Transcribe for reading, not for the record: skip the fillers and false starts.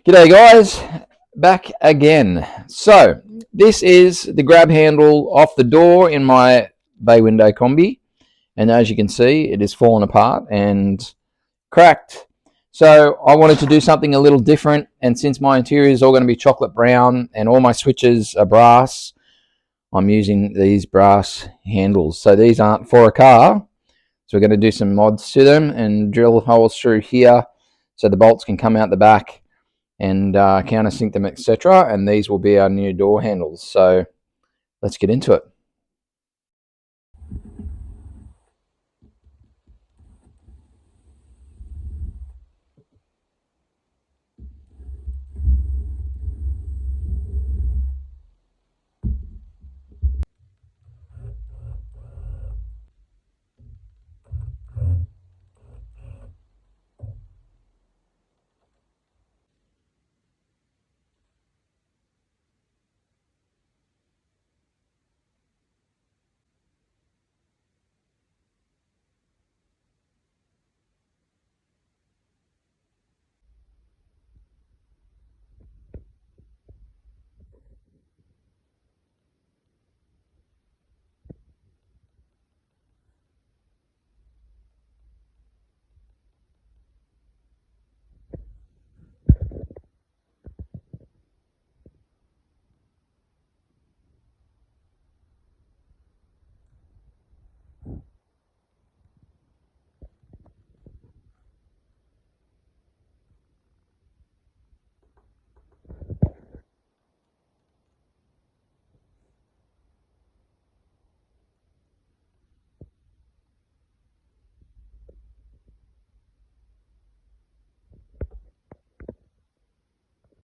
G'day guys, back again. So this is the grab handle off the door in my bay window Kombi, and as you can see it is fallen apart and cracked. So I wanted to do something a little different, and since my interior is all going to be chocolate brown and all my switches are brass, I'm using these brass handles. So these aren't for a car, so we're going to do some mods to them and drill holes through here so the bolts can come out the back and countersink them, etc. And these will be our new door handles. So let's get into it.